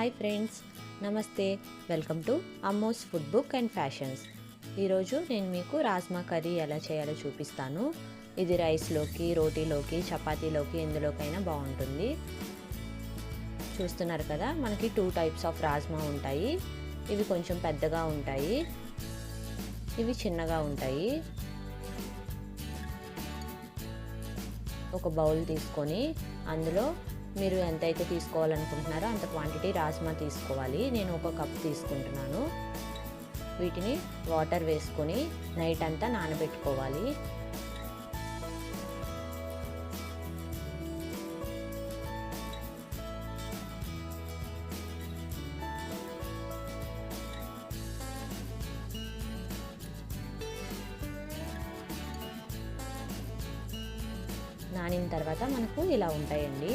Hi friends, namaste. Welcome to అమ్మోస్ food book and fashions. ఈరోజు నేను మీకు రాజ్మా కర్రీ ఎలా చేయాలో చూపిస్తాను. ఇది రైస్లోకి, రోటీలోకి, చపాతీలోకి ఎందులోకైనా బాగుంటుంది. చూస్తున్నారు కదా, మనకి 2 టైప్స్ ఆఫ్ రాజ్మా ఉంటాయి. ఇవి కొంచెం పెద్దగా ఉంటాయి, ఇవి చిన్నగా ఉంటాయి. ఒక బౌల్ తీసుకొని అందులో మీరు ఎంతైతే తీసుకోవాలనుకుంటున్నారో అంత క్వాంటిటీ రాజ్మా తీసుకోవాలి. నేను 1 కప్ తీసుకుంటున్నాను. వీటిని వాటర్ వేసుకొని నైట్ అంతా నానబెట్టుకోవాలి. నానిన తర్వాత మనకు ఇలా ఉంటాయండి.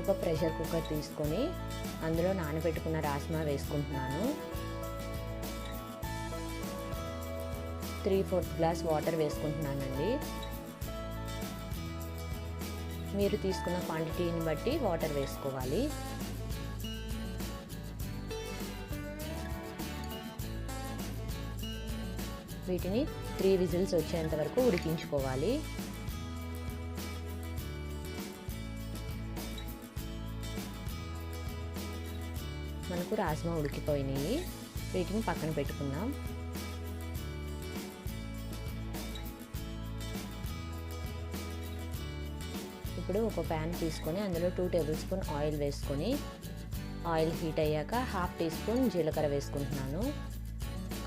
ఒక ప్రెషర్ కుక్కర్ తీసుకొని అందులో నానబెట్టుకున్న రాజ్మా వేసుకుంటున్నాను. 3/4 గ్లాస్ వాటర్ వేసుకుంటున్నానండి. మీరు తీసుకున్న క్వాంటిటీని బట్టి వాటర్ వేసుకోవాలి. వీటిని 3 విజిల్స్ వచ్చేంత వరకు ఉడికించుకోవాలి. మనకు రాజ్మా ఉడికిపోయినాయి. వీటిని పక్కన పెట్టుకుందాం. ఇప్పుడు ఒక ప్యాన్ తీసుకొని అందులో 2 టేబుల్ స్పూన్ ఆయిల్ వేసుకొని, ఆయిల్ హీట్ అయ్యాక 1/2 టీ స్పూన్ జీలకర్ర వేసుకుంటున్నాను.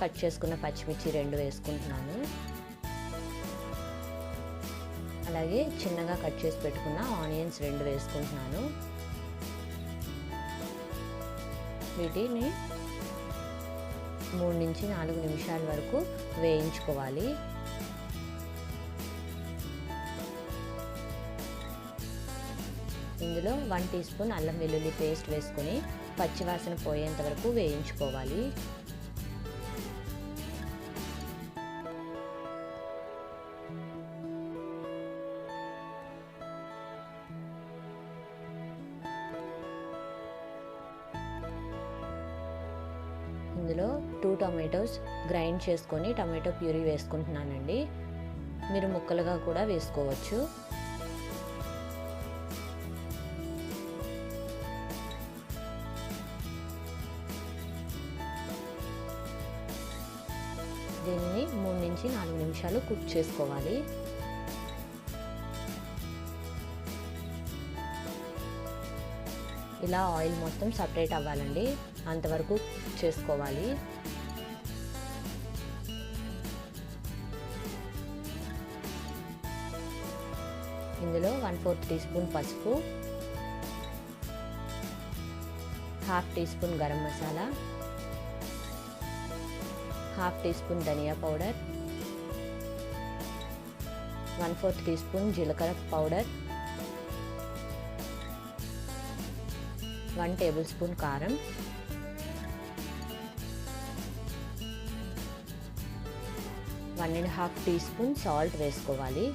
కట్ చేసుకున్న పచ్చిమిర్చి 2 వేసుకుంటున్నాను. అలాగే చిన్నగా కట్ చేసి పెట్టుకున్న ఆనియన్స్ 2 వేసుకుంటున్నాను. వీటిని 3 నుంచి 4 నిమిషాల వరకు వేయించుకోవాలి. ఇందులో 1 టీ స్పూన్ అల్లం వెల్లుల్లి పేస్ట్ వేసుకొని పచ్చివాసన పోయేంత వరకు వేయించుకోవాలి. ఇందులో 2 టొమాటోస్ గ్రైండ్ చేసుకొని టమాటో ప్యూరీ వేసుకుంటున్నానండి. మీరు ముక్కలుగా కూడా వేసుకోవచ్చు. దీన్ని 3 నుంచి 4 నిమిషాలు కుక్ చేసుకోవాలి. ఇలా ఆయిల్ మొత్తం సపరేట్ అవ్వాలండి, అంతవరకు చేసుకోవాలి. ఇందులో 1/4 టీ స్పూన్ పసుపు, 1/2 teaspoon garam masala, 1/2 teaspoon ధనియా పౌడర్, 1/4 టీ స్పూన్ జీలకర్ర పౌడర్, 1 టేబుల్ స్పూన్ కారం, 1.5 టీ స్పూన్ సాల్ట్ వేసుకోవాలి.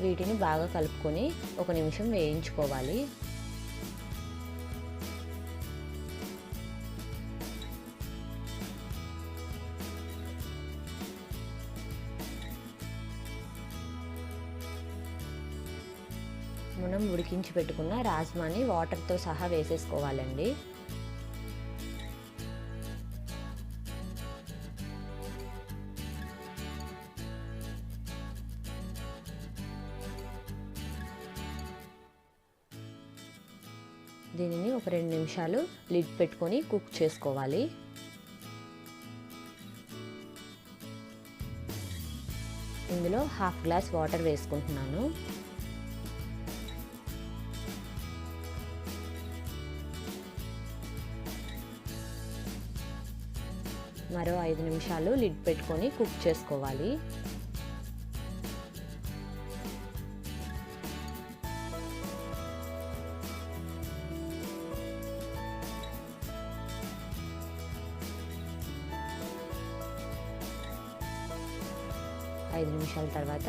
వీటిని బాగా కలుపుకొని 1 నిమిషం వేయించుకోవాలి. మనం ఉడికించి పెట్టుకున్న రాజ్మాని వాటర్తో సహా వేసేసుకోవాలండి. దీనిని ఒక 2 నిమిషాలు లిడ్ పెట్టుకొని కుక్ చేసుకోవాలి. ఇందులో 1/2 గ్లాస్ వాటర్ వేసుకుంటున్నాను. మరో 5 నిమిషాలు లిడ్ పెట్టుకొని కుక్ చేసుకోవాలి. 5 నిమిషాల తర్వాత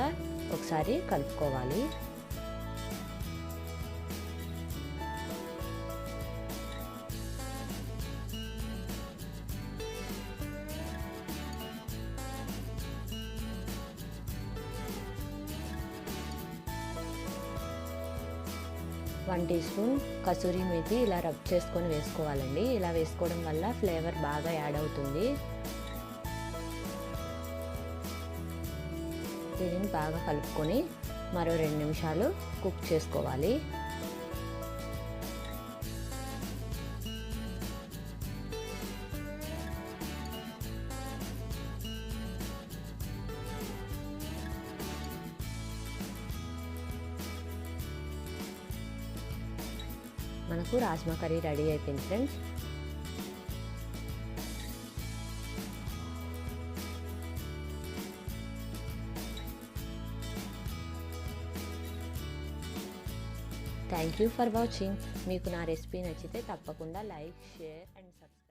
ఒకసారి కలుపుకోవాలి. One teaspoon kasuri methi ఇలా రబ్ చేసుకొని వేసుకోవాలండి. ఇలా వేసుకోవడం వల్ల ఫ్లేవర్ బాగా యాడ్ అవుతుంది. దీనిని బాగా కలుపుకొని మరో 2 నిమిషాలు కుక్ చేసుకోవాలి. మనకు రాజ్మా కర్రీ రెడీ అయిపోయింది friends. Thank you for watching. మీకు నా రెసిపీ నచ్చితే తప్పకుండా లైక్, షేర్ అండ్ సబ్స్క్రైబ్.